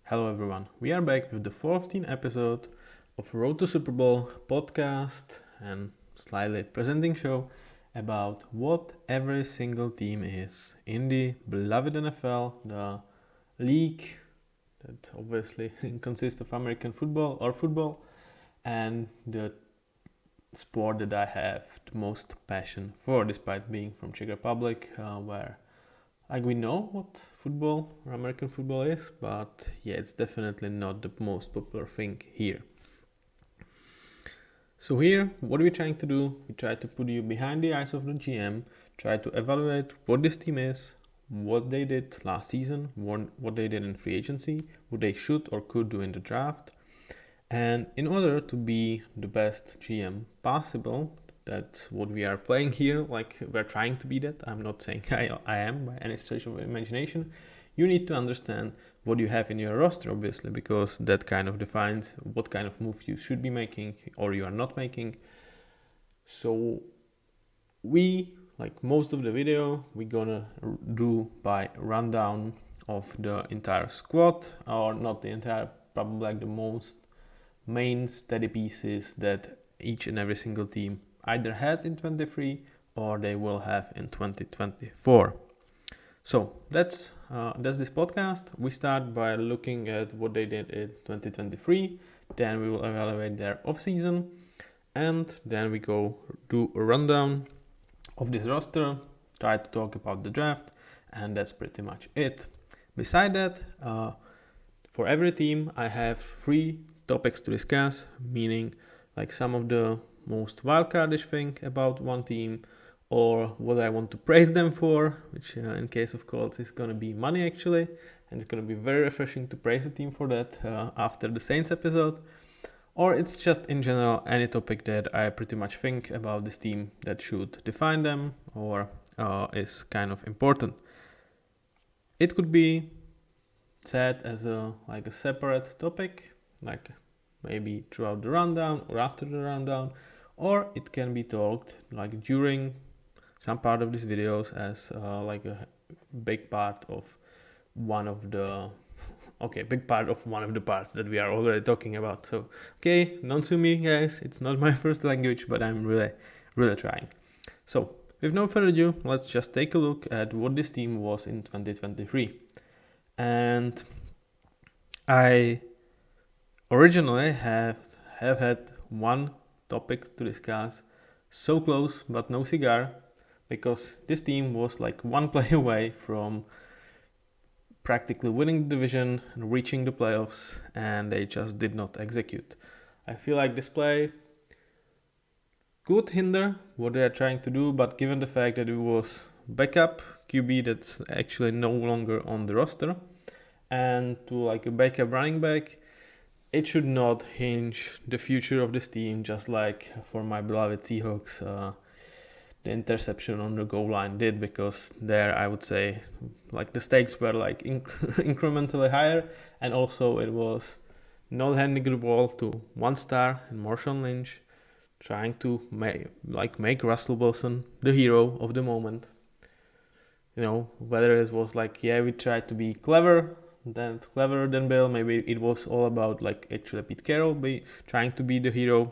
Hello everyone, we are back with the 14th episode of Road to Superbowl podcast and slightly presenting show about what every single team is in the beloved NFL, the league that obviously consists of American football, and the sport that I have the most passion for, despite being from Czech Republic, where we know what football or American football is, but yeah, it's definitely not the most popular thing here. So here, what are we trying to do? We try to put you behind the eyes of the GM, try to evaluate what this team is, what they did last season, what they did in free agency, what they should or could do in the draft. And in order to be the best GM possible, that's what we are playing here, like we're trying to be that. I'm not saying I am by any stretch of imagination. You need to understand what you have in your roster, obviously, because that kind of defines what kind of move you should be making or you are not making. So we, like most of the video, we're gonna do by rundown of the entire squad, or not the entire, probably like the most main steady pieces that each and every single team either had in 23 or they will have in 2024. So that's this podcast. We start by looking at what they did in 2023. Then we will evaluate their off-season, and then we go do a rundown of this roster, try to talk about the draft, and that's pretty much it. Beside that, for every team, I have 3 topics to discuss, meaning like some of the most wildcardish thing about one team, or what I want to praise them for, which in case of Colts is going to be money actually, and it's going to be very refreshing to praise the team for that after the Saints episode, or it's just in general any topic that I pretty much think about this team that should define them or is kind of important. It could be said as a separate topic, like maybe throughout the rundown or after the rundown, or it can be talked like during some part of these videos as like a big part of one of the parts that we are already talking about. So okay, don't sue me guys, it's not my first language, but I'm really trying. So with no further ado, let's just take a look at what this team was in 2023. And I originally have had one topic to discuss, so close but no cigar, because this team was like one play away from practically winning the division and reaching the playoffs, and they just did not execute. I feel like this play could hinder what they are trying to do, but given the fact that it was backup QB that's actually no longer on the roster, and to like a backup running back, it should not hinge the future of this team, just like for my beloved Seahawks, the interception on the goal line did, because there I would say like the stakes were like incrementally higher, and also it was not handing the ball to one star in Marshawn Lynch, trying to make Russell Wilson the hero of the moment. You know, whether it was like, yeah, we tried to be cleverer than Bill. Maybe it was all about like actually Pete Carroll trying to be the hero.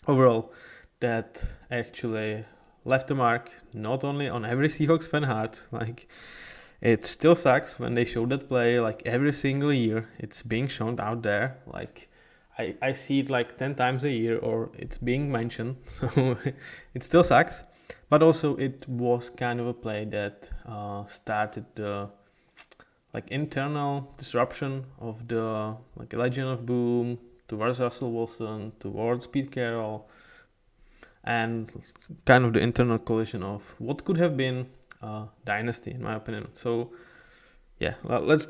Overall, that actually left a mark not only on every Seahawks fan heart. Like, it still sucks when they show that play like every single year. It's being shown out there. Like, I see it like 10 times a year, or it's being mentioned. So it still sucks. But also it was kind of a play that started the like internal disruption of the like Legion of Boom towards Russell Wilson, towards Pete Carroll, and kind of the internal collision of what could have been a dynasty, in my opinion. So yeah, let's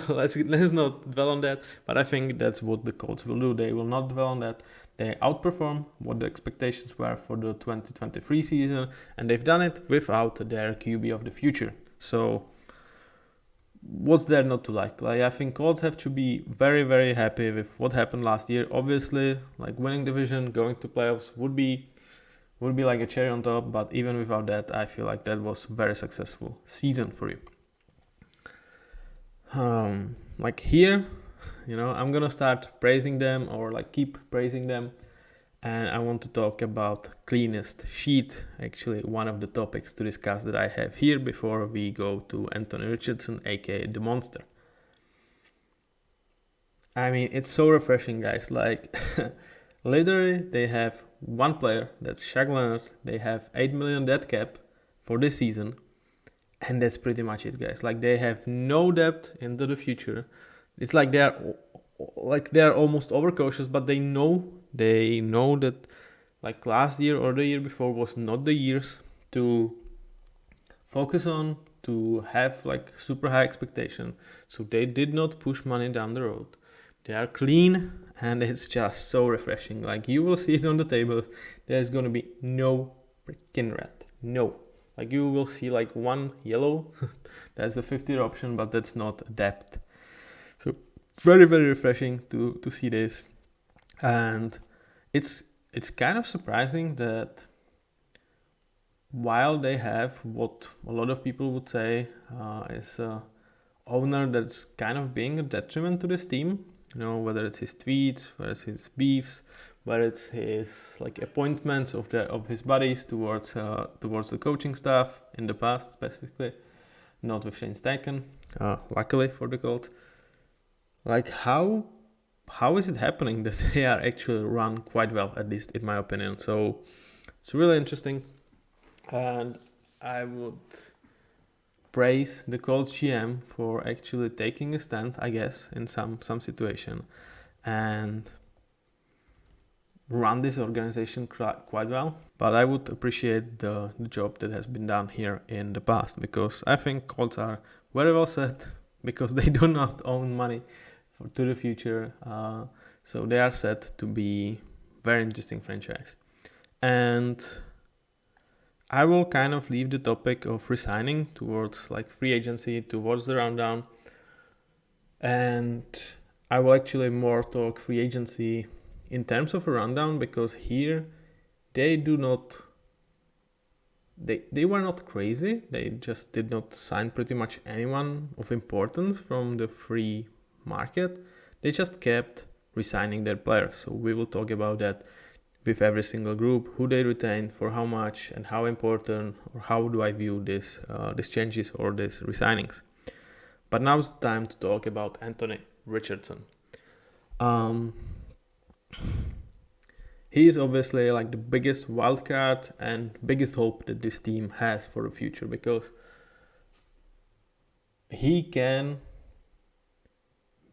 not dwell on that, but I think that's what the Colts will do. They will not dwell on that. They outperform what the expectations were for the 2023 season, and they've done it without their QB of the future. So what's there not to like? I think Colts have to be very, very happy with what happened last year. Obviously, like winning division, going to playoffs would be like a cherry on top, but even without that, I feel like that was a very successful season for you. Like here, I'm gonna start praising them or like keep praising them. And I want to talk about cleanest sheet, actually one of the topics to discuss that I have here before we go to Anthony Richardson, aka the Monster. I mean, it's so refreshing, guys. Like, literally, they have one player, that's Shaq Leonard. They have 8 million dead cap for this season, and that's pretty much it, guys. Like, they have no depth into the future. It's like they're almost overcautious, but they know that like last year or the year before was not the years to focus on, to have like super high expectation. So they did not push money down the road. They are clean, and it's just so refreshing. Like, you will see it on the tables. There's gonna be no freaking red. No. Like, you will see like one yellow. That's the 50 option, but that's not depth. So very, very refreshing to see this. And it's kind of surprising that while they have what a lot of people would say is a owner that's kind of being a detriment to this team, whether it's his tweets, whether it's his beefs, whether it's his like appointments of his buddies towards the coaching staff in the past, specifically, not with Shane Steichen, luckily for the Colts. Like, how is it happening that they are actually run quite well, at least in my opinion? So it's really interesting, and I would praise the Colts GM for actually taking a stand, I guess, in some situation, and run this organization quite well. But I would appreciate the job that has been done here in the past, because I think Colts are very well set, because they do not own money to the future, so they are set to be very interesting franchise. And I will kind of leave the topic of resigning towards like free agency, towards the rundown, and I will actually more talk free agency in terms of a rundown, because here they were not crazy. They just did not sign pretty much anyone of importance from the free market. They just kept resigning their players. So we will talk about that with every single group, who they retained, for how much, and how important, or how do I view these changes or these resignings. But now it's time to talk about Anthony Richardson. He is obviously like the biggest wild card and biggest hope that this team has for the future, because he can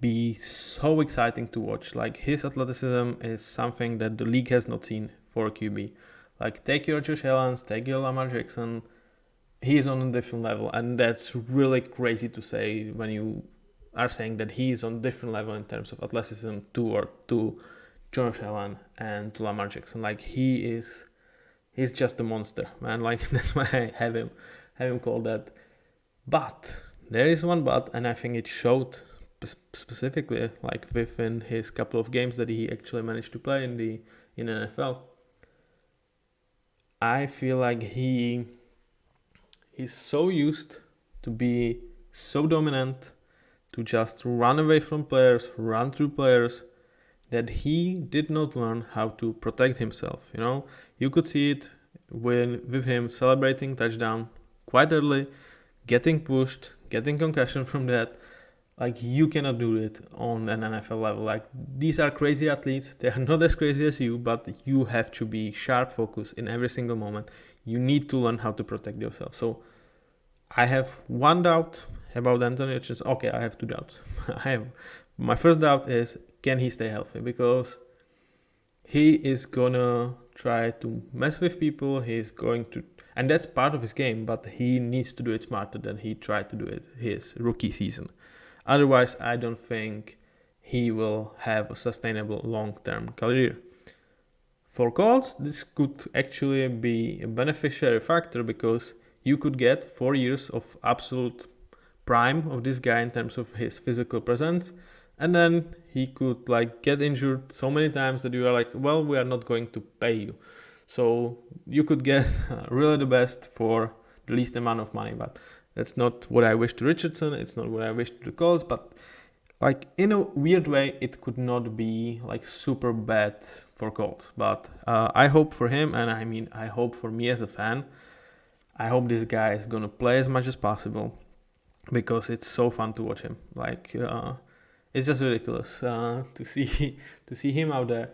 be so exciting to watch. Like, his athleticism is something that the league has not seen for a QB. Like, take your Josh Allens, take your Lamar Jackson, he is on a different level, and that's really crazy to say when you are saying that he is on a different level in terms of athleticism to Josh Allen and to Lamar Jackson. Like, he's just a monster, man. Like, that's why I have him called that. But there is one but, and I think it showed specifically like within his couple of games that he actually managed to play in NFL. I feel like he is so used to be so dominant, to just run away from players, run through players, that he did not learn how to protect himself. You could see it with him celebrating touchdown quite early, getting pushed, getting concussion from that. Like, you cannot do it on an NFL level. Like, these are crazy athletes. They are not as crazy as you, but you have to be sharp, focused in every single moment. You need to learn how to protect yourself. So I have one doubt about Anthony Richardson. Okay, I have two doubts. My first doubt is, can he stay healthy? Because he is gonna try to mess with people. He's going to, and that's part of his game, but he needs to do it smarter than he tried to do it his rookie season. Otherwise, I don't think he will have a sustainable long-term career. For Colts, this could actually be a beneficiary factor, because you could get 4 years of absolute prime of this guy in terms of his physical presence, and then he could like get injured so many times that you are like, well, we are not going to pay you. So you could get really the best for the least amount of money. But that's not what I wish to Richardson. It's not what I wish to the Colts. But like in a weird way, it could not be like super bad for Colts, but I hope for him, and I mean, I hope for me as a fan, I hope this guy is gonna play as much as possible because it's so fun to watch him. Like it's just ridiculous to see him out there.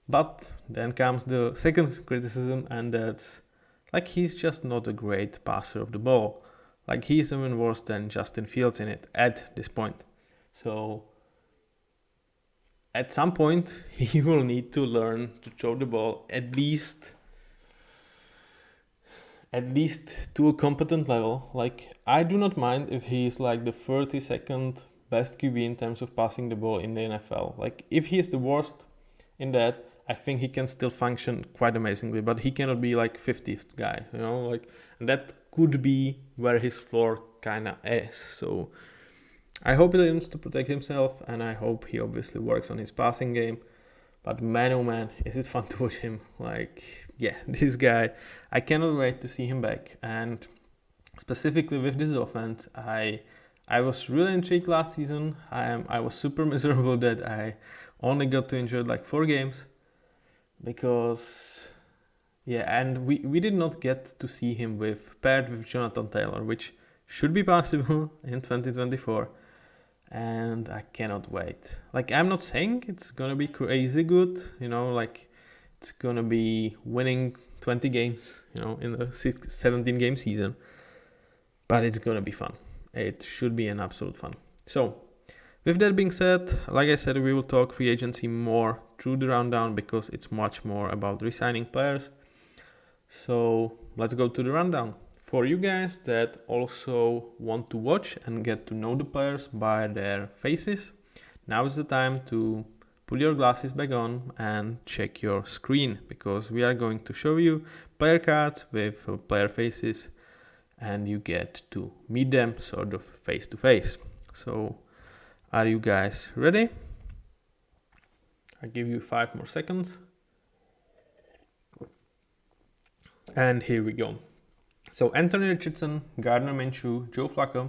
But then comes the second criticism, and that's like he's just not a great passer of the ball. Like he's even worse than Justin Fields in it at this point. So at some point he will need to learn to throw the ball at least to a competent level. Like I do not mind if he's like the 32nd best QB in terms of passing the ball in the NFL. Like if he's the worst in that, I think he can still function quite amazingly, but he cannot be like 50th guy, you know, like, and that could be where his floor kind of is. So I hope he learns to protect himself, and I hope he obviously works on his passing game. But man, oh man, is it fun to watch him. Like, yeah, this guy, I cannot wait to see him back. And specifically with this offense, I was really intrigued last season. I was super miserable that I only got to enjoy like 4 games. Because, yeah, and we did not get to see him paired with Jonathan Taylor, which should be possible in 2024. And I cannot wait. Like, I'm not saying it's gonna be crazy good, you know, like it's gonna be winning 20 games, you know, in a 17 game season, but it's gonna be fun. It should be an absolute fun. So with that being said, like I said, we will talk free agency more through the rundown because it's much more about re-signing players. So let's go to the rundown. For you guys that also want to watch and get to know the players by their faces, now is the time to put your glasses back on and check your screen, because we are going to show you player cards with player faces and you get to meet them sort of face to face. So are you guys ready? I'll give you 5 more seconds. And here we go. So Anthony Richardson, Gardner Minshew, Joe Flacco,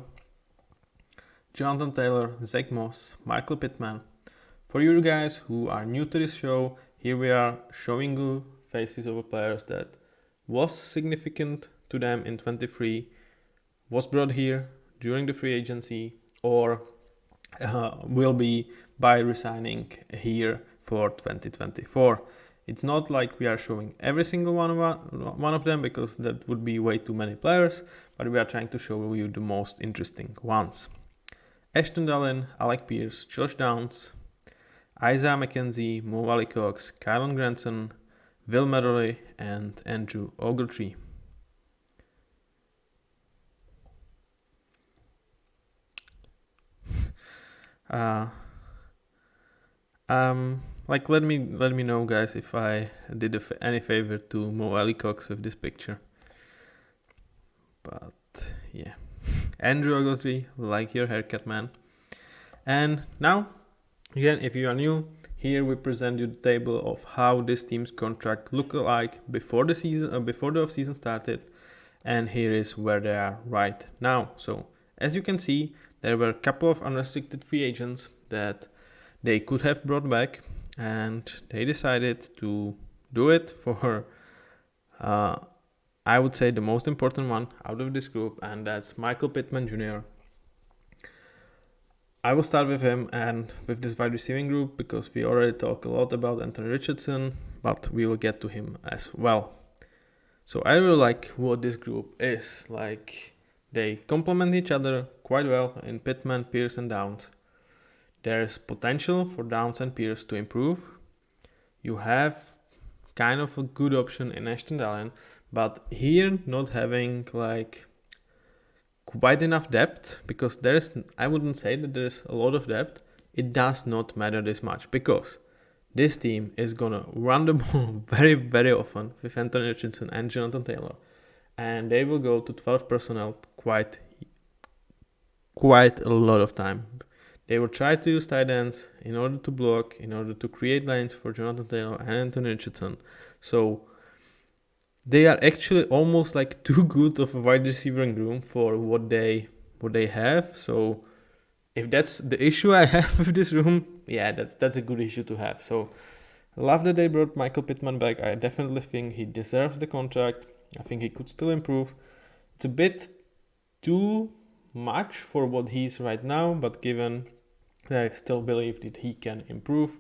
Jonathan Taylor, Zach Moss, Michael Pittman. For you guys who are new to this show, here we are showing you faces of players that was significant to them in 23, was brought here during the free agency, or will be by resigning here for 2024. It's not like we are showing every single one of them, because that would be way too many players, but we are trying to show you the most interesting ones. Ashton Dallin, Alec Pierce, Josh Downs, Isaiah McKenzie, Mo Alley-Cox, Kylan Granson, Will Mallory, and Andrew Ogletree. Like let me know, guys, if I did any favor to Mo Alley-Cox with this picture. But yeah, Andrew Ogletree, like your haircut, man. And now, again, if you are new, here we present you the table of how this team's contract looked like before the season, before the off-season started, and here is where they are right now. So as you can see, there were a couple of unrestricted free agents that they could have brought back, and they decided to do it for, I would say, the most important one out of this group, and that's Michael Pittman Jr. I will start with him and with this wide receiving group, because we already talked a lot about Anthony Richardson, but we will get to him as well. So I really like what this group is. Like, they complement each other quite well in Pittman, Pierce, and Downs. There's potential for Downs and Pierce to improve. You have kind of a good option in Ashton Dallin, but here not having like quite enough depth, because I wouldn't say that there's a lot of depth. It does not matter this much, because this team is gonna run the ball very, very often with Anthony Richardson and Jonathan Taylor, and they will go to 12 personnel quite a lot of time. They will try to use tight ends in order to block, in order to create lanes for Jonathan Taylor and Anthony Richardson. So they are actually almost like too good of a wide receiving room for what they have. So if that's the issue I have with this room, yeah, that's a good issue to have. So I love that they brought Michael Pittman back. I definitely think he deserves the contract. I think he could still improve. It's a bit too much for what he is right now, but given that I still believe that he can improve,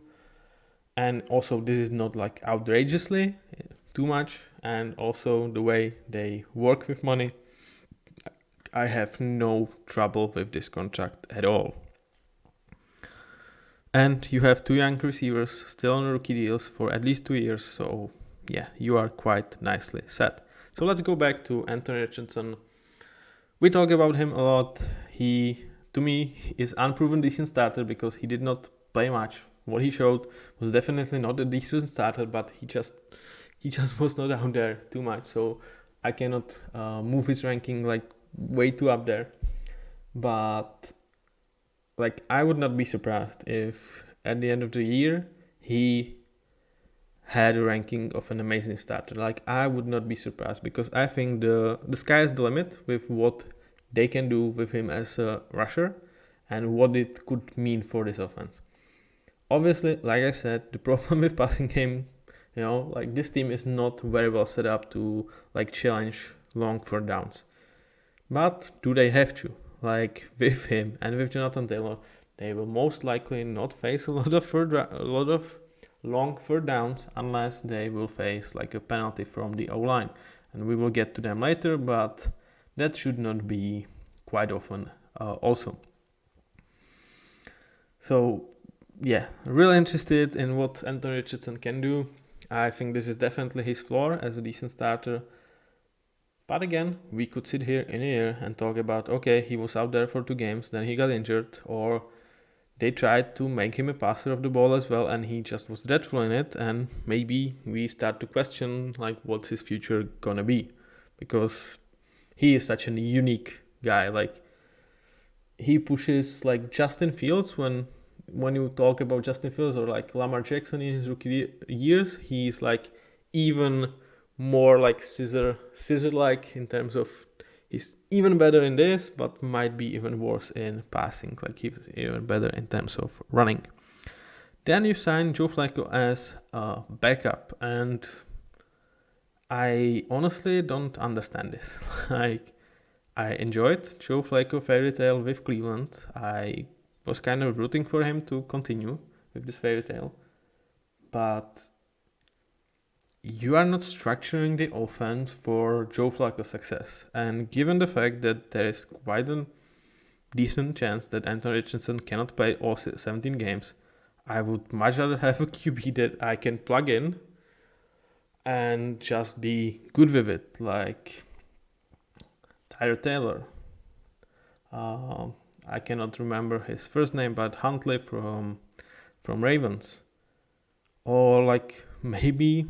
and also this is not like outrageously too much, and also the way they work with money, I have no trouble with this contract at all. And you have 2 young receivers still on rookie deals for at least 2 years, so yeah, you are quite nicely set. So let's go back to Anthony Richardson. We talk about him a lot. He, to me, is unproven decent starter because he did not play much. What he showed was definitely not a decent starter, but he just was not out there too much. So I cannot move his ranking like way too up there. But like I would not be surprised if at the end of the year he had a ranking of an amazing starter. Like I would not be surprised because I think the sky is the limit with what they can do with him as a rusher and what it could mean for this offense. Obviously, like I said, the problem with passing game, like this team is not very well set up to like challenge long third downs. But do they have to? Like with him and with Jonathan Taylor, they will most likely not face a lot of long third downs unless they will face like a penalty from the O-line. And we will get to them later, but that should not be quite often also. So yeah, really interested in what Anthony Richardson can do. I think this is definitely his floor as a decent starter. But again, we could sit here in a year and talk about, okay, he was out there for 2 games, then he got injured, or they tried to make him a passer of the ball as well, and he just was dreadful in it, and maybe we start to question, like, what's his future gonna be? Because he is such a unique guy. Like, he pushes, like, Justin Fields when you talk about Justin Fields or, like, Lamar Jackson in his rookie years, he's, like, even more like scissor-like in terms of he's even better in this, but might be even worse in passing. Like he's even better in terms of running. Then you sign Joe Flacco as a backup, and I honestly don't understand this. Like I enjoyed Joe Flacco fairy tale with Cleveland. I was kind of rooting for him to continue with this fairy tale, but you are not structuring the offense for Joe Flacco's success. And given the fact that there is quite a decent chance that Anthony Richardson cannot play all 17 games, I would much rather have a QB that I can plug in and just be good with it, like Tyrod Taylor. I cannot remember his first name, but Huntley from Ravens. Or like maybe,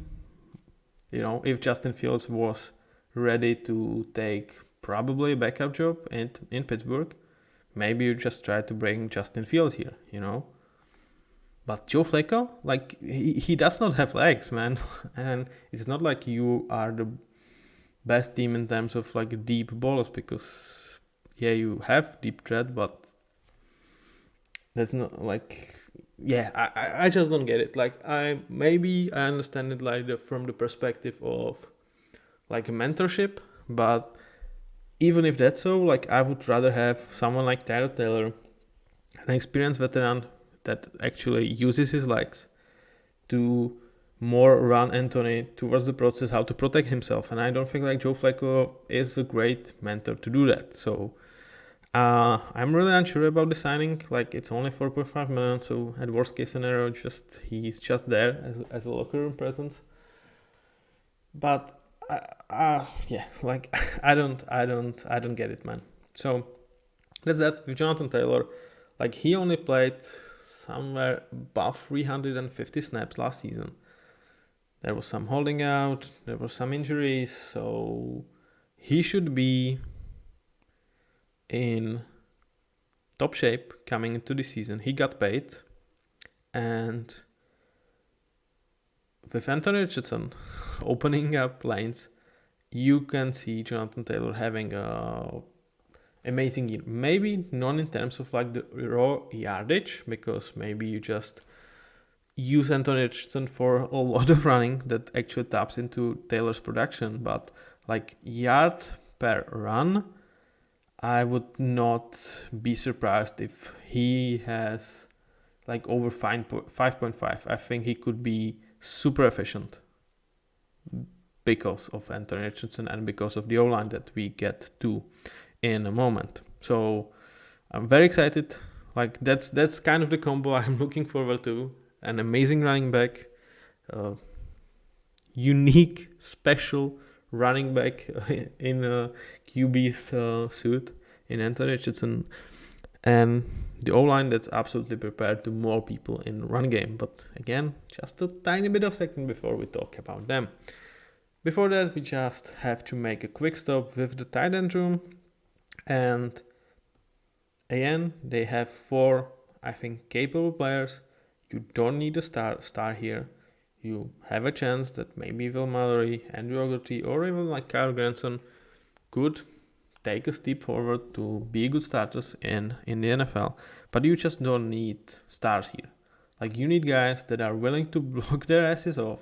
if Justin Fields was ready to take probably a backup job in Pittsburgh, maybe you just try to bring Justin Fields here, But Joe Flacco, like, he does not have legs, man. And it's not like you are the best team in terms of, like, deep balls because, yeah, you have deep threat, but that's not, like... Yeah, I just don't get it. Like I understand it like from the perspective of like a mentorship, but even if that's so, like I would rather have someone like Tyrod Taylor, an experienced veteran that actually uses his legs to more run Anthony towards the process how to protect himself. And I don't think like Joe Flacco is a great mentor to do that. So I'm really unsure about the signing. Like it's only 4.5 million, so at worst case scenario, he's just there as a locker room presence. But yeah, like I don't get it, man. So that's that with Jonathan Taylor. Like he only played somewhere above 350 snaps last season. There was some holding out, there were some injuries, so he should be in top shape coming into the season. He got paid, and with Anthony Richardson opening up lanes, you can see Jonathan Taylor having a amazing year. Maybe not in terms of like the raw yardage, because maybe you just use Anthony Richardson for a lot of running that actually taps into Taylor's production, but like yard per run, I would not be surprised if he has like over 5.5. I think he could be super efficient because of Anthony Richardson and because of the O-line that we get to in a moment. So I'm very excited. Like that's kind of the combo I'm looking forward to. An amazing running back, unique, special running back in a QB's suit in Anthony Richardson, and the O-line that's absolutely prepared to maul people in the run game. But again, just a tiny bit of second before we talk about them. Before that, we just have to make a quick stop with the tight end room, and again, they have 4, I think, capable players. You don't need a star here. You have a chance that maybe Will Mallory, Andrew Ogletree, or even like Kyle Granson could take a step forward to be good starters in the NFL. But you just don't need stars here. Like, you need guys that are willing to block their asses off,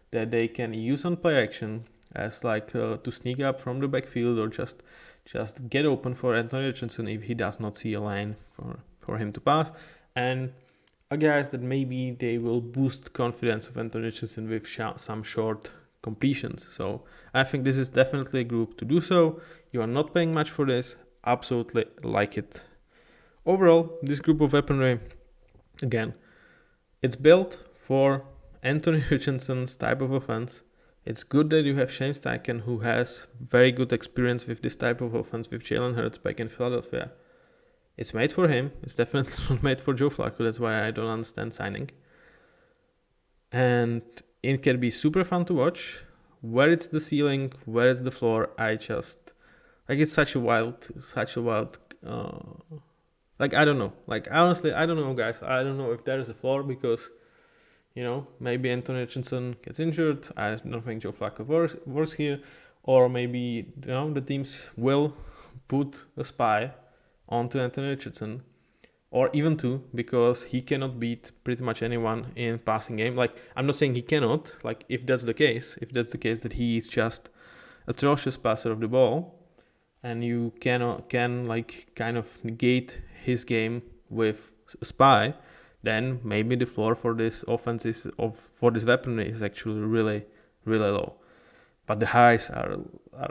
that they can use on play action as like to sneak up from the backfield, or just get open for Anthony Richardson if he does not see a lane for him to pass. And guys that maybe they will boost confidence of Anthony Richardson with some short completions. So I think this is definitely a group to do so. You are not paying much for this. Absolutely like it. Overall, this group of weaponry, again, it's built for Anthony Richardson's type of offense. It's good that you have Shane Steichen, who has very good experience with this type of offense with Jalen Hurts back in Philadelphia. It's made for him. It's definitely not made for Joe Flacco. That's why I don't understand signing. And it can be super fun to watch. Where it's the ceiling, where it's the floor, I just like, it's such a wild. Like, I don't know. Like, honestly, I don't know, guys. I don't know if there is a floor, because maybe Anthony Richardson gets injured. I don't think Joe Flacco works here, or maybe the teams will put a spy onto Anthony Richardson, or even 2, because he cannot beat pretty much anyone in passing game. Like, I'm not saying he cannot. Like, if that's the case that he is just atrocious passer of the ball, and you can like kind of negate his game with a spy, then maybe the floor for this offense for this weaponry is actually really, really low. But the highs are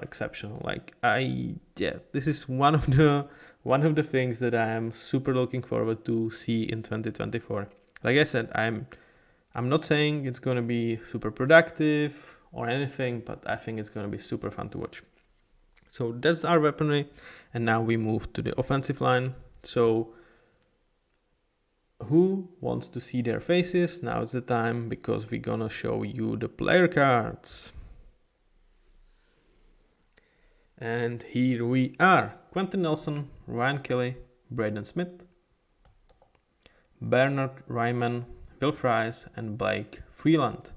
exceptional. Like, this is one of the things that I am super looking forward to see in 2024. Like I said, I'm not saying it's going to be super productive or anything, but I think it's going to be super fun to watch. So that's our weaponry, and now we move to the offensive line. So who wants to see their faces? Now is the time, because we're gonna show you the player cards. And here we are. Quentin Nelson, Ryan Kelly, Braden Smith, Bernard Ryman, Will Fries, and Blake Freeland.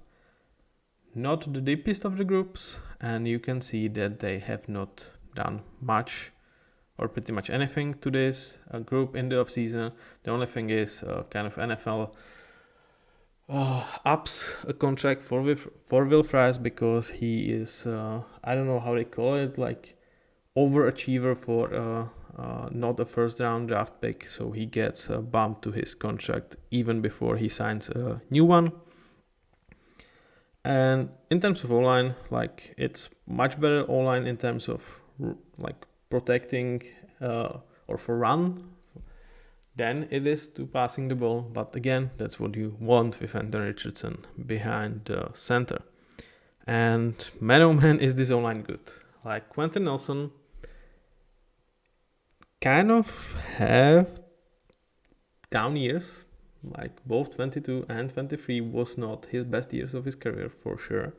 Not the deepest of the groups, and you can see that they have not done much or pretty much anything to this group in the offseason. The only thing is kind of NFL ups a contract for Will Fries, because he is, I don't know how they call it, like overachiever for not a first round draft pick. So he gets a bump to his contract even before he signs a new one. And in terms of O-line, like, it's much better O-line in terms of like protecting or for run than it is to passing the ball. But again, that's what you want with Anthony Richardson behind the center. And man, oh man, is this O-line good. Like, Quentin Nelson kind of have down years. Like, both 22 and 23 was not his best years of his career, for sure.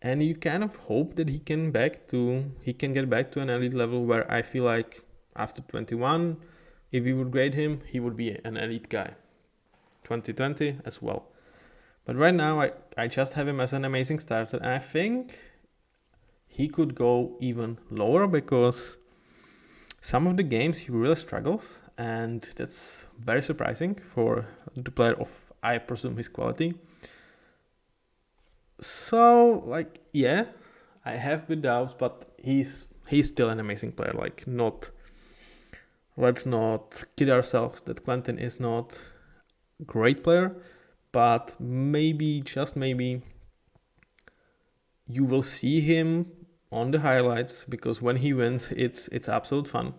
And you kind of hope that he can get back to an elite level, where I feel like after 21, if we would grade him, he would be an elite guy. 2020 as well. But right now, I just have him as an amazing starter. And I think he could go even lower, because some of the games he really struggles, and that's very surprising for the player of, I presume, his quality. So, like, yeah, I have big doubts, but he's still an amazing player. Like, let's not kid ourselves that Quentin is not a great player, but maybe, just maybe, you will see him on the highlights, because when he wins, it's absolute fun.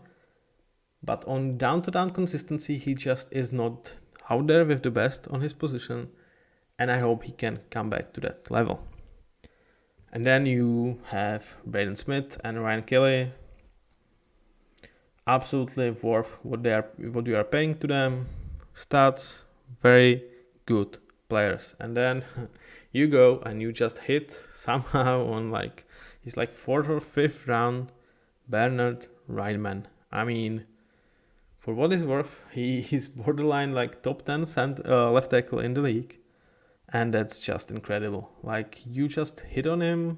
But on down-to-down consistency, he just is not out there with the best on his position, and I hope he can come back to that level. And then you have Braden Smith and Ryan Kelly. Absolutely worth what you are paying to them. Stats, very good players. And then you go and you just hit somehow on he's like 4th or 5th round Bernard Reitman. I mean, for what it's worth, he's borderline like top 10 left tackle in the league. And that's just incredible. Like, you just hit on him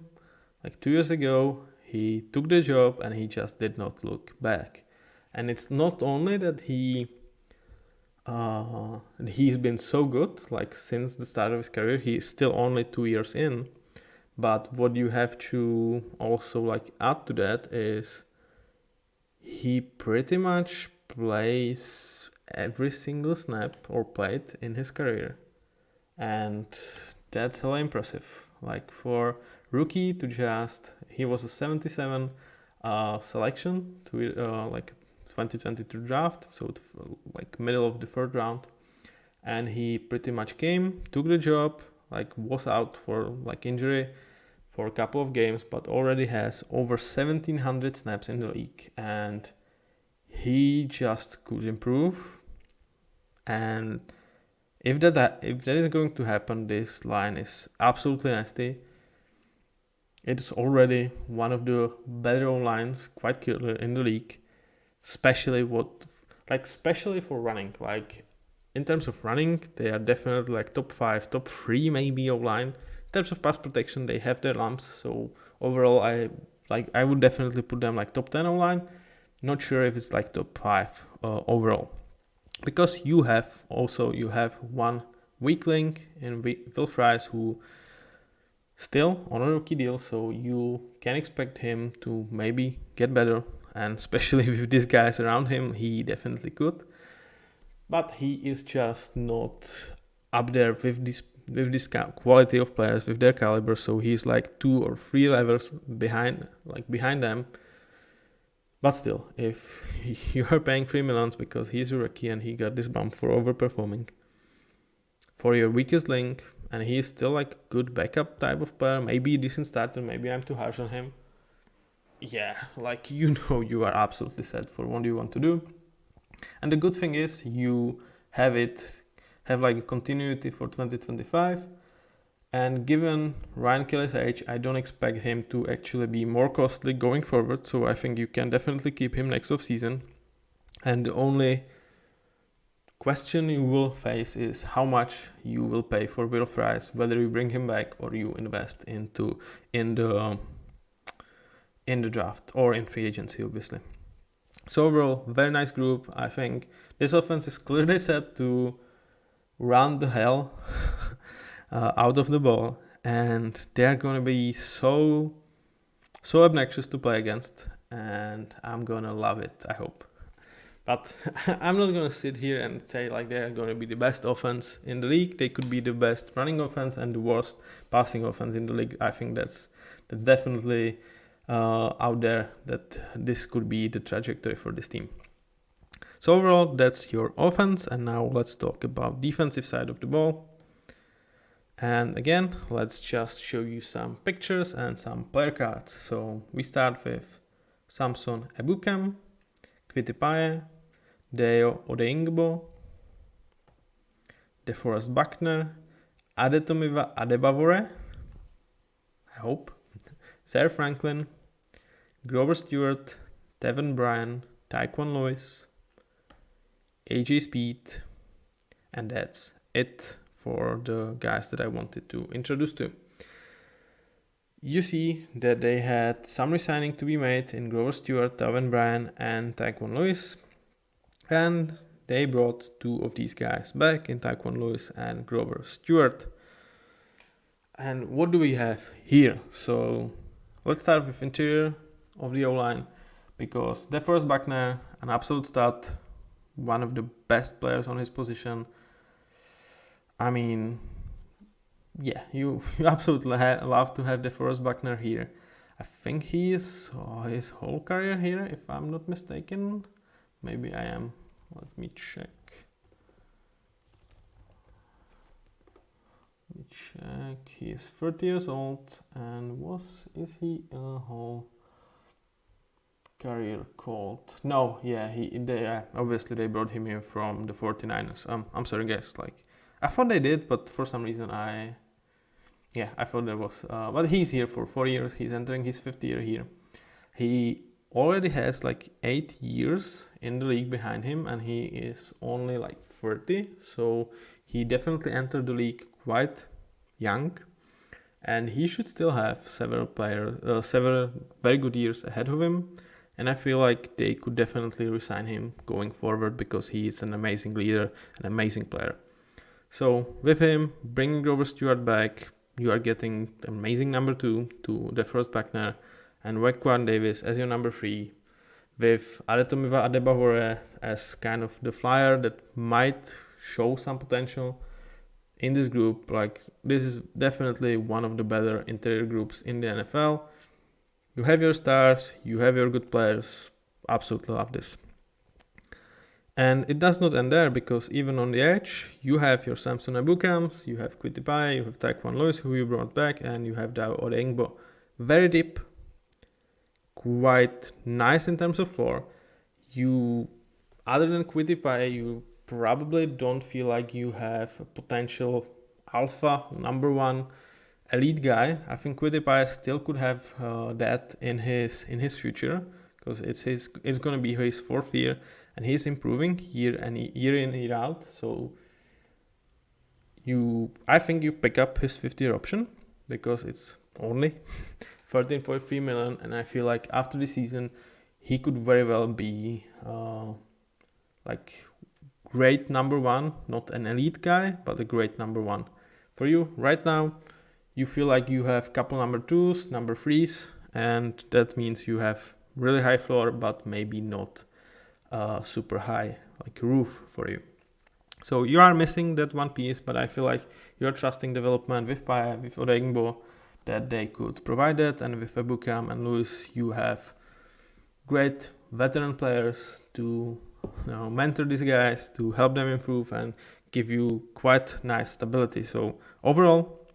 like 2 years ago. He took the job and he just did not look back. And it's not only that he's been so good, like since the start of his career. He's still only 2 years in. But what you have to also like add to that is he pretty much plays every single snap or played in his career. And that's hella impressive. Like, for rookie to he was a 77 selection to 2022 draft, so like middle of the 3rd round, and he pretty much took the job, like was out for like injury for a couple of games, but already has over 1700 snaps in the league, and he just could improve. And if that is going to happen, this line is absolutely nasty. It is already one of the better lines, quite clearly, in the league, especially for running. Like, in terms of running, they are definitely like top 5, top 3 maybe O-line. In terms of pass protection, they have their lumps. So overall, I would definitely put them like top 10 O-line. Not sure if it's like top 5 overall. Because you have one weak link in Will Fries, who still on a rookie deal, so you can expect him to maybe get better, and especially with these guys around him, he definitely could. But he is just not up there with this quality of players, with their caliber. So he's like 2 or 3 levels behind them. But still, if you are paying $3 million because he's a rookie and he got this bump for overperforming for your weakest link, and he's still like good backup type of player, maybe a decent starter, maybe I'm too harsh on him. Yeah, like, you are absolutely set for what you want to do. And the good thing is you have like a continuity for 2025. And given Ryan Kelly's age, I don't expect him to actually be more costly going forward. So I think you can definitely keep him next off season. And the only question you will face is how much you will pay for Will Fries, whether you bring him back or you invest in the draft or in free agency, obviously. So overall, very nice group. I think this offense is clearly set to run the hell out of the ball, and they're going to be so obnoxious to play against, and I'm going to love it, I hope. But I'm not going to sit here and say like they're going to be the best offense in the league. They could be the best running offense and the worst passing offense in the league. I think that's definitely out there, that this could be the trajectory for this team. So overall, that's your offense, and now let's talk about defensive side of the ball. And again, let's just show you some pictures and some player cards. So we start with Samson Ebukam, Kvitipaye, Deo Odeingbo, DeForest Buckner, Adetomiwa Adebavore, I hope, Zaire Franklin, Grover Stewart, Devin Bryan, Tyquan Lewis, AJ Speed, and that's it for the guys that I wanted to introduce to. you see that they had some resigning to be made in Grover Stewart, Taven Bryan, and Tyquan Lewis. And they brought two of these guys back in Tyquan Lewis and Grover Stewart. And what do we have here? So let's start with interior of the O-line, because DeForest Buckner, an absolute stud, one of the best players on his position. I mean, yeah, you absolutely love to have DeForest Buckner here. I think he is his whole career here, if I'm not mistaken. Maybe I am. Let me check. He is 30 years old, and is he a whole career Colt? No, yeah, obviously they brought him here from the 49ers. I'm sorry guys, like I thought they did, but for some reason I thought there was. But he's here for 4 years. He's entering his 5th year here. He already has like 8 years in the league behind him, and he is only like 30. So he definitely entered the league quite young, and he should still have several very good years ahead of him. And I feel like they could definitely resign him going forward, because he is an amazing leader, an amazing player. So with him, bringing Grover Stewart back, you are getting the amazing number 2 to DeForest Buckner, and Raekwon Davis as your number 3, with Adetomiwa Adebawore as kind of the flyer that might show some potential in this group. Like, this is definitely one of the better interior groups in the NFL. You have your stars, you have your good players. Absolutely love this. And it does not end there, because even on the edge, you have your Samson Ebukams, you have Kwity Paye, you have Tyquan Lewis, who you brought back, and you have Dao Odeyingbo. Very deep, quite nice in terms of floor. Other than Kwity Paye, you probably don't feel like you have a potential alpha number 1 elite guy. I think Kwity Paye still could have that in his future, because it's going to be his 4th year, and he's improving year in year out. So I think you pick up his 5th year option, because it's only 13.3 million, and I feel like after the season he could very well be like great number 1, not an elite guy, but a great number 1 for you. Right now you feel like you have couple number 2s, number 3s, and that means you have really high floor, but maybe not super high like roof for you. So you are missing that one piece, but I feel like you're trusting development with Paye, with Odeyingbo, that they could provide that, and with Ebukam and Lewis, you have great veteran players to mentor these guys, to help them improve and give you quite nice stability. So overall,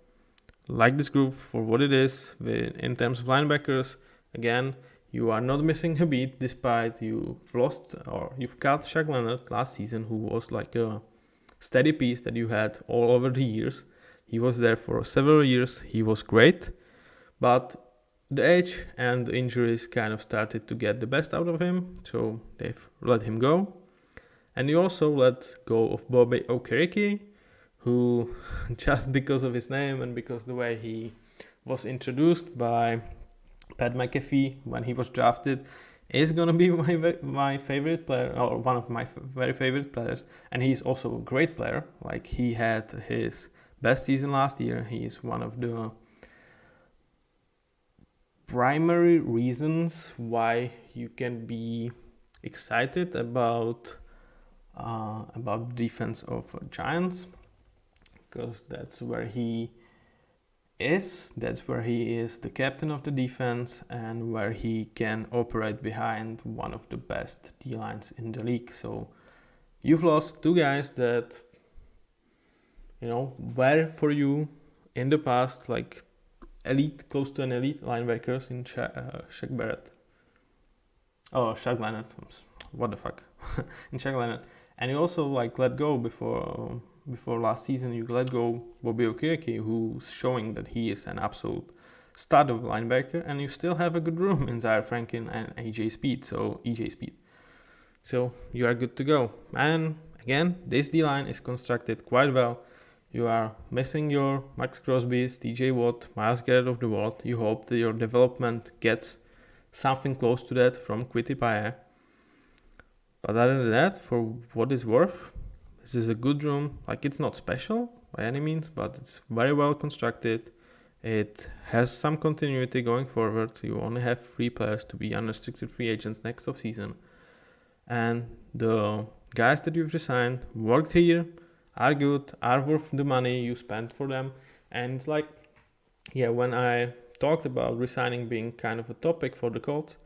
like this group for what it is. In terms of linebackers, again, you are not missing a beat, despite you've cut Shaq Leonard last season, who was like a steady piece that you had all over the years. He was there for several years. He was great, but the age and the injuries kind of started to get the best out of him, so they've let him go. And you also let go of Bobby Okereke, who, just because of his name and because the way he was introduced by Pat McAfee when he was drafted, is going to be my favorite player, or one of my very favorite players. And he's also a great player. Like, he had his best season last year. He is one of the primary reasons why you can be excited about the defense of Giants, because that's where he is the captain of the defense, and where he can operate behind one of the best D-lines in the league. So you've lost two guys that were for you in the past like elite, close to an elite linebackers in Shaq Barrett. Oh, Shaq Leonard. What the fuck? In Shaq Leonard. And you also let go before last season. You let go Bobby Okereke, who's showing that he is an absolute stud of linebacker, and you still have a good room in Zaire Franklin and EJ Speed. So you are good to go. And again, this D-line is constructed quite well. You are missing your Max Crosby's, TJ Watt, Miles Garrett of the world. You hope that your development gets something close to that from Kwity Paye. But other than that, for what it's worth, this is a good room. Like, it's not special by any means, but it's very well constructed. It has some continuity going forward. You only have 3 players to be unrestricted free agents next offseason. And the guys that you've resigned worked here, are good, are worth the money you spent for them. And it's like, yeah, when I talked about resigning being kind of a topic for the Colts,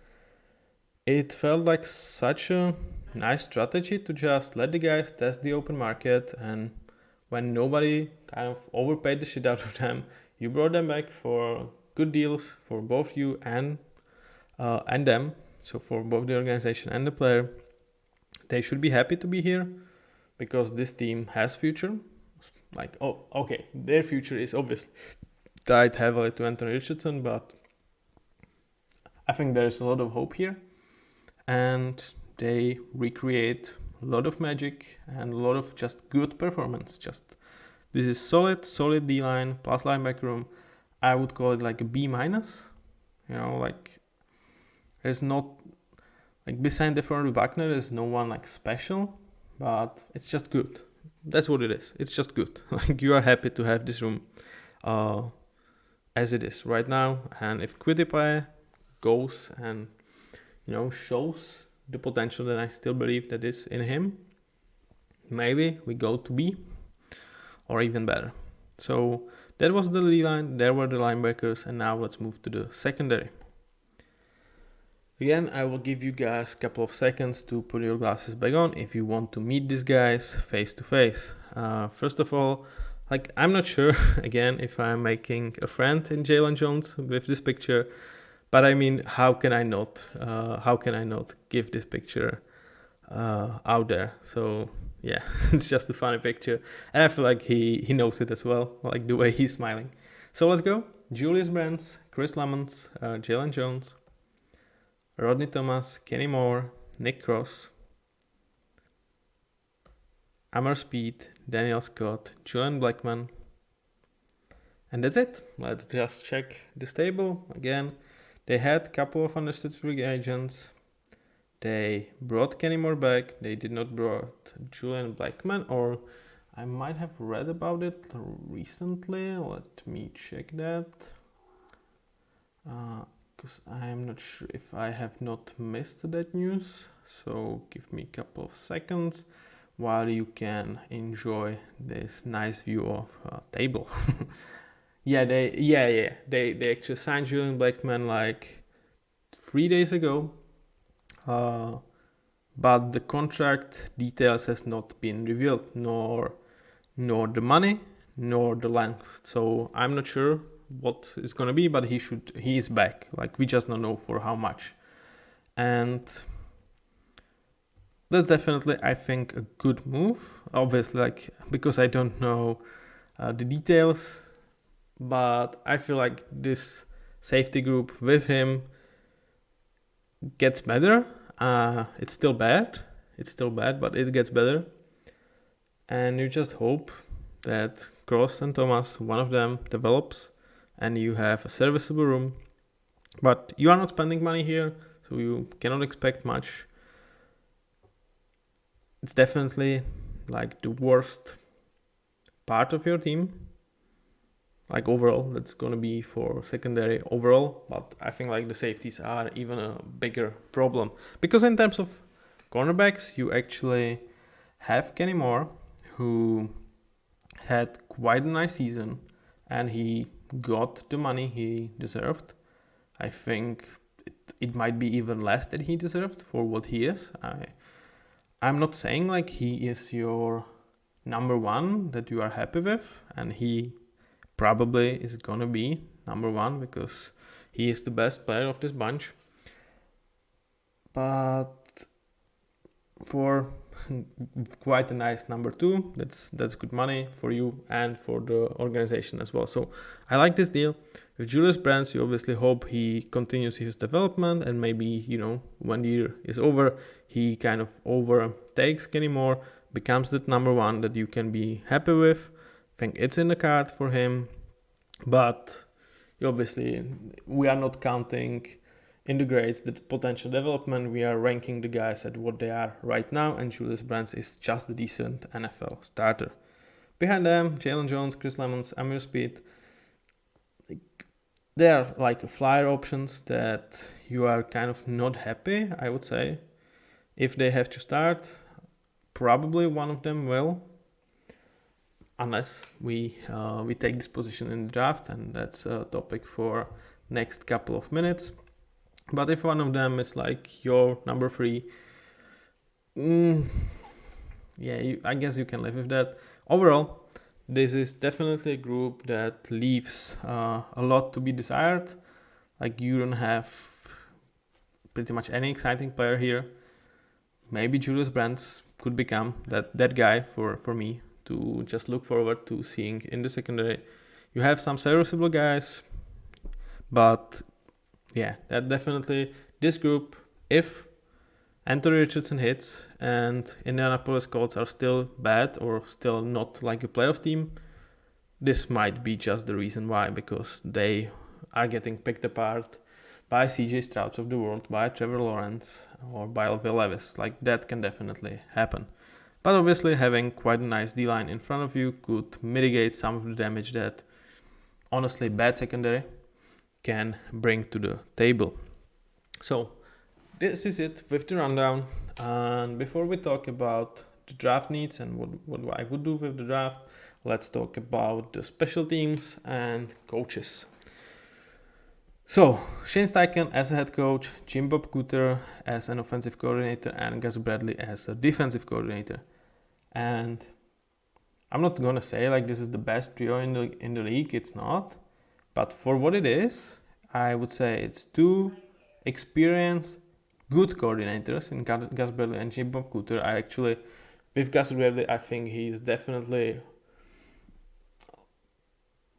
it felt like such a nice strategy to just let the guys test the open market, and when nobody kind of overpaid the shit out of them, you brought them back for good deals for both you and them. So for both the organization and the player, they should be happy to be here because this team has future. Like, oh, okay, their future is obviously tied heavily to Anthony Richardson, but I think there's a lot of hope here, and they recreate a lot of magic and a lot of just good performance. Just this is solid D-line plus linebacker room. I would call it like a B-. You know, like there's not, like beside the front Wagner, there's no one like special, but it's just good. That's what it is. It's just good. Like, you are happy to have this room as it is right now. And if Kwity Paye goes and, you know, shows the potential that I still believe that is in him, maybe we go to B or even better. So that was the D-line, there were the linebackers, and now let's move to the secondary. Again, I will give you guys a couple of seconds to put your glasses back on if you want to meet these guys face to face. First of all, like, I'm not sure, again, if I'm making a friend in Jalen Jones with this picture, but I mean, how can I not give this picture out there? So yeah, it's just a funny picture, and I feel like he knows it as well, like the way he's smiling. So let's go. Julius Brands, Chris Lamont, Jalen Jones, Rodney Thomas, Kenny Moore, Nick Cross, Amar Speed, Daniel Scott, Julian Blackman, and that's it. Let's just check this table again. They had a couple of unrestricted free agents. They brought Kenny Moore back. They did not brought Julian Blackman, or I might have read about it recently. Let me check that. Because I'm not sure if I have not missed that news. So give me a couple of seconds while you can enjoy this nice view of table. They actually signed Julian Blackman like 3 days ago, but the contract details has not been revealed, nor the money, nor the length. So I'm not sure what it's gonna be, but he is back. Like, we just don't know for how much, and that's definitely, I think, a good move. Obviously, like, because I don't know the details, but I feel like this safety group with him gets better. It's still bad, but it gets better, and you just hope that Cross and Thomas, one of them, develops, and you have a serviceable room. But you are not spending money here, so you cannot expect much. It's definitely like the worst part of your team. Like, overall, that's going to be for secondary overall, but I think like the safeties are even a bigger problem, because in terms of cornerbacks, you actually have Kenny Moore, who had quite a nice season, and he got the money he deserved. I think it might be even less than he deserved for what he is. I'm not saying like he is your number one that you are happy with, and he probably is gonna be number one because he is the best player of this bunch. But for quite a nice number two, that's good money for you and for the organization as well. So I like this deal. With Julius Brands, you obviously hope he continues his development, and maybe, you know, when the year is over, he kind of overtakes Kenny Moore, becomes that number one that you can be happy with. think it's in the card for him, but obviously we are not counting in the grades the potential development. We are ranking the guys at what they are right now, and Julius Brands is just a decent NFL starter. Behind them, Jalen Jones, Chris Lemons, Amir Speed. They are like flyer options that you are kind of not happy, I would say. If they have to start, probably one of them will, unless we take this position in the draft, and that's a topic for next couple of minutes. But if one of them is like your number 3, I guess you can live with that. Overall, this is definitely a group that leaves a lot to be desired. Like, you don't have pretty much any exciting player here. Maybe Julius Brands could become that guy for me to just look forward to seeing in the secondary. You have some serviceable guys, but yeah, that definitely, this group, if Anthony Richardson hits and Indianapolis Colts are still bad or still not like a playoff team, this might be just the reason why, because they are getting picked apart by CJ Strouds of the world, by Trevor Lawrence, or by Will Levis. Like, that can definitely happen. But obviously having quite a nice D-line in front of you could mitigate some of the damage that honestly bad secondary can bring to the table. So this is it with the rundown. And before we talk about the draft needs and what I would do with the draft, let's talk about the special teams and coaches. So, Shane Steichen as a head coach, Jim Bob Cooter as an offensive coordinator, and Gus Bradley as a defensive coordinator. And I'm not gonna say like this is the best trio in the league, it's not. But for what it is, I would say it's 2 experienced, good coordinators in Gus Bradley and Jim Bob Cooter. With Gus Bradley, I think he's definitely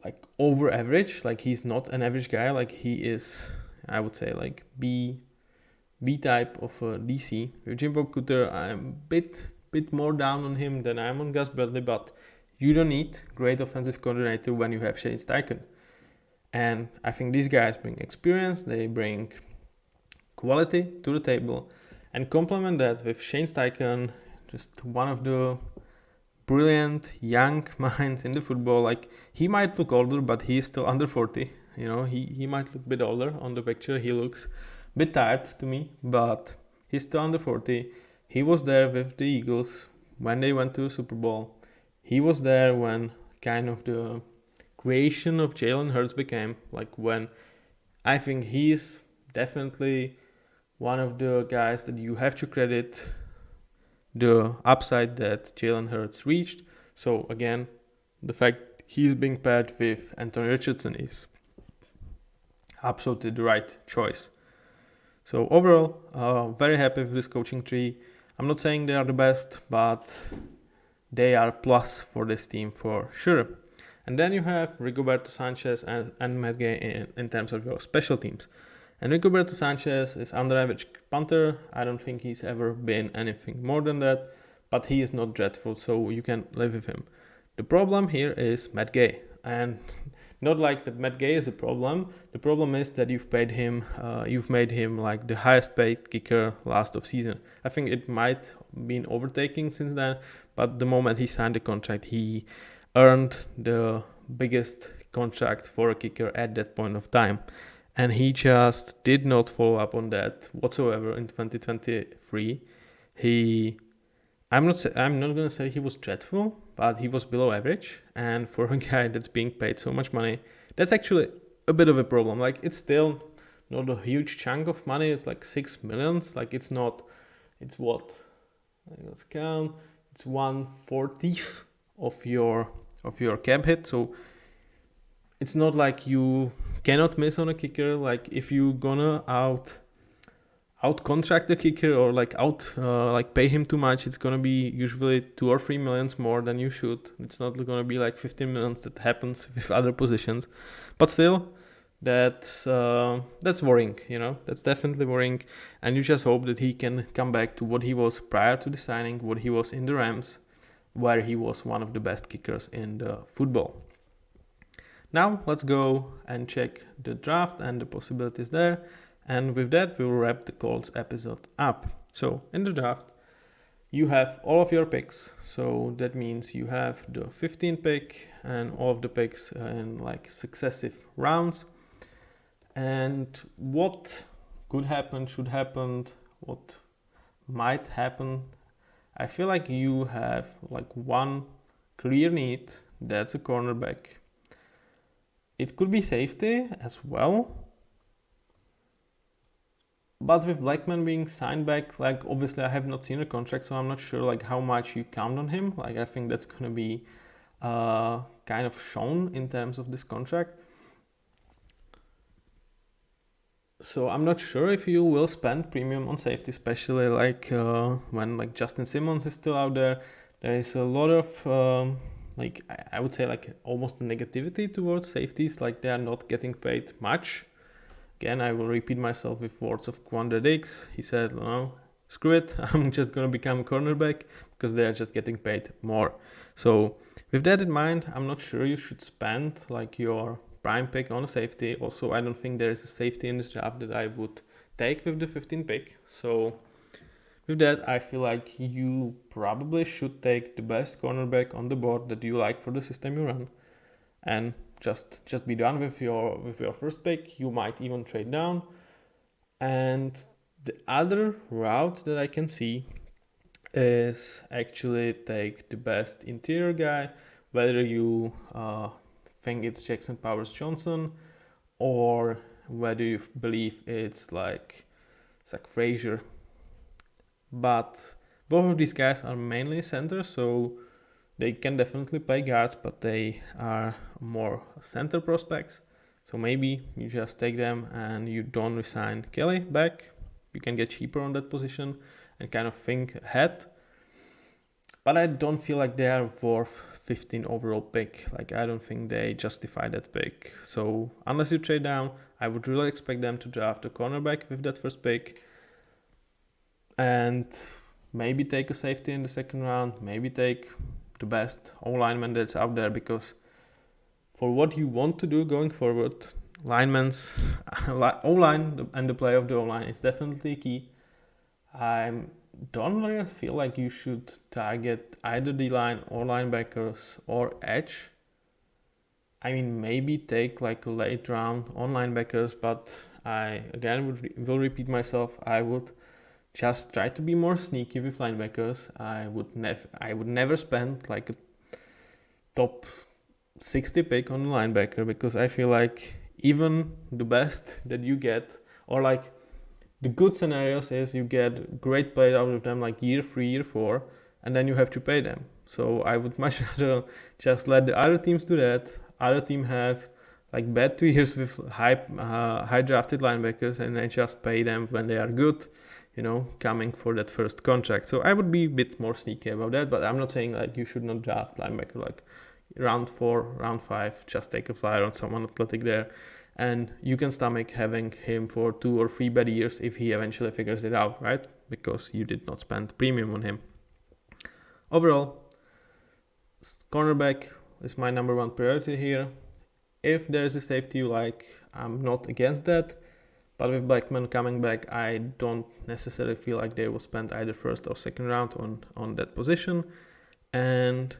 like over average. Like, he's not an average guy. Like, he is, I would say, like B type of DC. With Jim Bob Cooter, I'm a bit more down on him than I'm on Gus Bradley, but you don't need great offensive coordinator when you have Shane Steichen. And I think these guys bring experience, they bring quality to the table, and complement that with Shane Steichen, just one of the brilliant young minds in the football. Like, he might look older, but he is still under 40. You know, he might look a bit older on the picture. He looks a bit tired to me, but he's still under 40. He was there with the Eagles when they went to the Super Bowl. He was there when kind of the creation of Jalen Hurts became, like, when I think he is definitely one of the guys that you have to credit the upside that Jalen Hurts reached. So again, the fact he's being paired with Anthony Richardson is absolutely the right choice. So overall, very happy with this coaching tree. I'm not saying they are the best, but they are plus for this team for sure. And then you have Rigoberto Sanchez and Matt Gay in terms of your special teams. And Rigoberto Sanchez is under average punter. I don't think he's ever been anything more than that, but he is not dreadful, so you can live with him. The problem here is Matt Gay, and not like that Matt Gay is a problem. The problem is that you've made him like the highest paid kicker last of season. I think it might been overtaking since then, but the moment he signed the contract, he earned the biggest contract for a kicker at that point of time. And he just did not follow up on that whatsoever in 2023. I'm not gonna say he was dreadful, but he was below average. And for a guy that's being paid so much money, that's actually a bit of a problem. Like, it's still not a huge chunk of money. It's like $6 million. Like, it's not. It's what? Let's count. It's 1/40 of your cap hit. So it's not like you cannot miss on a kicker. Like, if you gonna out contract the kicker or like pay him too much, it's gonna be usually 2 or 3 millions more than you should. It's not gonna be like 15 millions that happens with other positions. But still, that's worrying. You know, that's definitely worrying. And you just hope that he can come back to what he was prior to the signing, what he was in the Rams, where he was one of the best kickers in the football. Now let's go and check the draft and the possibilities there. And with that, we will wrap the Colts episode up. So in the draft, you have all of your picks. So that means you have the 15th pick and all of the picks in like successive rounds. And what could happen, should happen, what might happen. I feel like you have like one clear need, that's a cornerback. It could be safety as well. But with Blackman being signed back, like obviously I have not seen a contract, so I'm not sure like how much you count on him. Like I think that's gonna be kind of shown in terms of this contract. So I'm not sure if you will spend premium on safety, especially like when like Justin Simmons is still out there. There is a lot of like I would say like almost negativity towards safeties, like they are not getting paid much. Again, I will repeat myself with words of Quandre Diggs. He said, no, screw it, I'm just going to become a cornerback because they are just getting paid more. So with that in mind, I'm not sure you should spend like your prime pick on a safety. Also, I don't think there is a safety in this draft that I would take with the 15th pick. So with that, I feel like you probably should take the best cornerback on the board that you like for the system you run. And just be done with your first pick. You might even trade down. And the other route that I can see is actually take the best interior guy, whether you think it's Jackson Powers Johnson or whether you believe it's like Zach Frazier. But both of these guys are mainly centers, so they can definitely play guards, but they are more center prospects. So maybe you just take them and you don't resign Kelly back. You can get cheaper on that position and kind of think ahead. But I don't feel like they are worth 15 overall pick. Like I don't think they justify that pick. So unless you trade down, I would really expect them to draft a cornerback with that first pick. And maybe take a safety in the second round. Maybe take the best O-lineman that's out there, because for what you want to do going forward, linemen's O-line and the play of the O-line is definitely key. I don't really feel like you should target either D-line or linebackers or edge. I mean, maybe take like a late round on linebackers, but I again will repeat myself. I would just try to be more sneaky with linebackers. I would never spend like a top 60 pick on a linebacker, because I feel like even the best that you get, or like the good scenarios is you get great play out of them like year 3, year 4, and then you have to pay them. So I would much rather just let the other teams do that. Other team have like bad 2 years with high drafted linebackers, and I just pay them when they are good, coming for that first contract. So I would be a bit more sneaky about that, but I'm not saying like you should not draft linebacker like round 4, round 5, just take a flyer on someone athletic there, and you can stomach having him for 2 or 3 bad years if he eventually figures it out, right? Because you did not spend premium on him. Overall, cornerback is my number 1 priority here. If there is a safety you like, I'm not against that. But with Blackman coming back, I don't necessarily feel like they will spend either first or second round on that position. And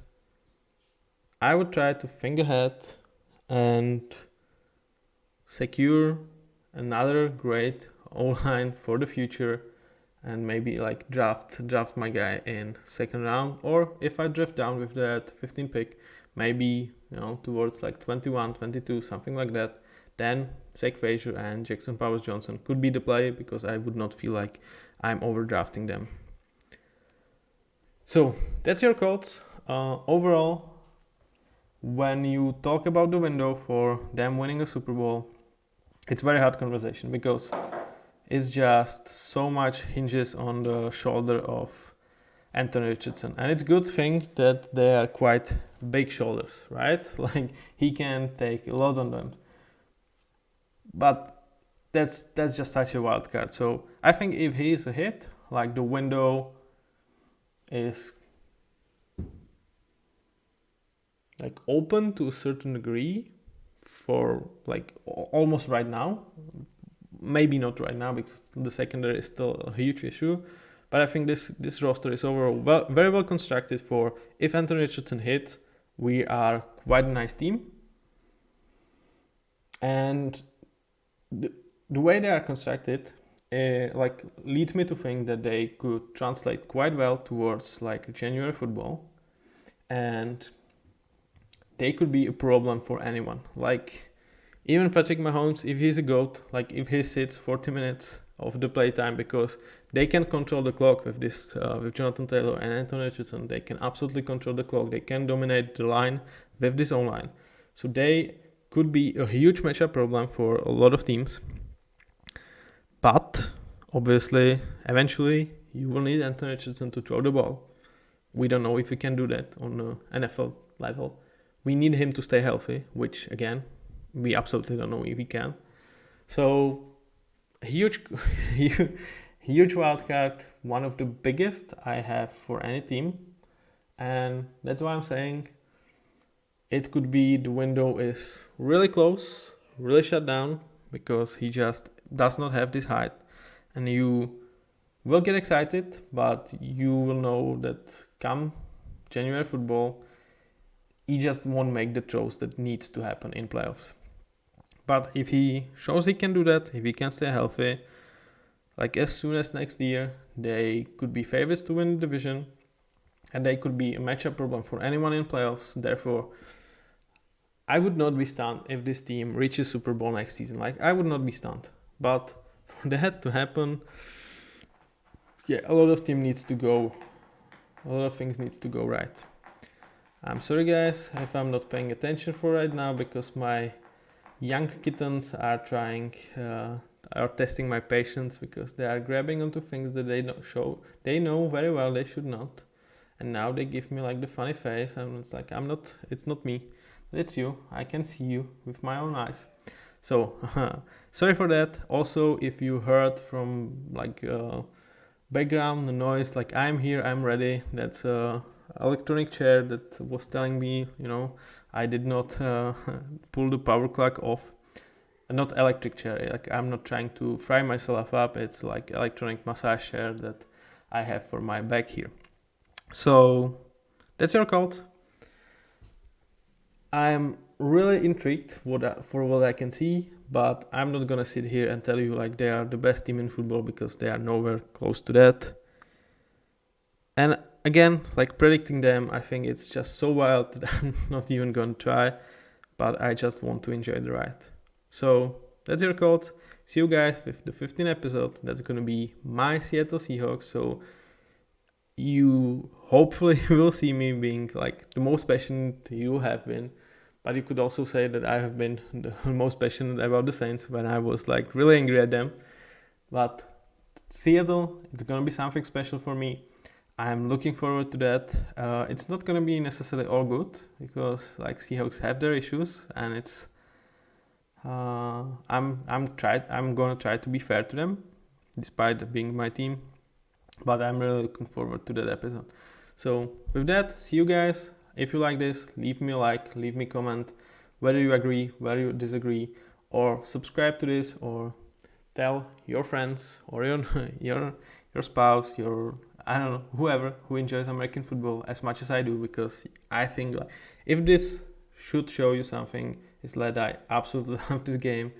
I would try to think ahead and secure another great O-line for the future, and maybe like draft my guy in second round. Or if I drift down with that 15 pick, maybe towards like 21, 22, something like that, then Zach Frazier and Jackson Powers Johnson could be the play, because I would not feel like I'm overdrafting them. So that's your Colts. Overall, when you talk about the window for them winning a Super Bowl, it's very hard conversation, because it's just so much hinges on the shoulder of Anthony Richardson. And it's a good thing that they are quite big shoulders, right? Like he can take a lot on them. But that's just such a wild card. So I think if he is a hit, like the window is like open to a certain degree for like almost right now. Maybe not right now because the secondary is still a huge issue. But I think this roster is overall very well constructed for if Anthony Richardson hits, we are quite a nice team. And the way they are constructed like leads me to think that they could translate quite well towards like January football, and they could be a problem for anyone. Like even Patrick Mahomes, if he's a GOAT, like if he sits 40 minutes of the playtime, because they can control the clock with this with Jonathan Taylor and Anthony Richardson, they can absolutely control the clock. They can dominate the line with this O-line. So they could be a huge matchup problem for a lot of teams. But obviously, eventually, you will need Anthony Richardson to throw the ball. We don't know if he can do that on the NFL level. We need him to stay healthy, which again, we absolutely don't know if he can. So, huge wild card, one of the biggest I have for any team. And that's why I'm saying it could be the window is really close, really shut down, because he just does not have this height. And you will get excited, but you will know that come January football, he just won't make the throws that needs to happen in playoffs. But if he shows he can do that, if he can stay healthy, like as soon as next year, they could be favorites to win the division, and they could be a matchup problem for anyone in playoffs. Therefore, I would not be stunned if this team reaches Super Bowl next season. Like, I would not be stunned. But for that to happen, a lot of things needs to go right. I'm sorry guys if I'm not paying attention for right now, because my young kittens are testing my patience, because they are grabbing onto things that they know very well they should not. And now they give me like the funny face, and it's like it's not me. It's you. I can see you with my own eyes. So sorry for that. Also, if you heard from like background the noise, like I'm here, I'm ready. That's a electronic chair that was telling me, I did not pull the power plug off. Not electric chair. Like I'm not trying to fry myself up. It's like electronic massage chair that I have for my back here. So that's your Colts. I'm really intrigued for what I can see, but I'm not gonna sit here and tell you like they are the best team in football, because they are nowhere close to that. And again, like predicting them, I think it's just so wild that I'm not even gonna try, but I just want to enjoy the ride. So that's your Colts. See you guys with the 15th episode. That's gonna be my Seattle Seahawks. So you hopefully will see me being like the most passionate you have been. But you could also say that I have been the most passionate about the Saints when I was like really angry at them. But Seattle, it's gonna be something special for me. I'm looking forward to that. It's not gonna be necessarily all good, because like Seahawks have their issues, and it's I'm gonna try to be fair to them, despite being my team. But I'm really looking forward to that episode. So with that, see you guys. If you like this, leave me a like, leave me a comment, whether you agree, whether you disagree, or subscribe to this, or tell your friends or your spouse, I don't know, whoever who enjoys American football as much as I do, because I think like if this should show you something, it's that I absolutely love this game,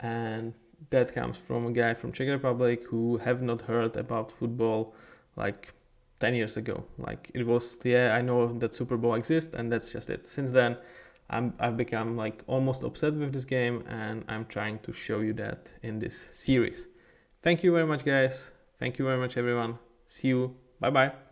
and that comes from a guy from Czech Republic who have not heard about football like 10 years ago. Like it was, I know that Super Bowl exists, and that's just it. Since then, I've become like almost obsessed with this game, and I'm trying to show you that in this series. Thank you very much, guys. Thank you very much, everyone. See you. Bye bye.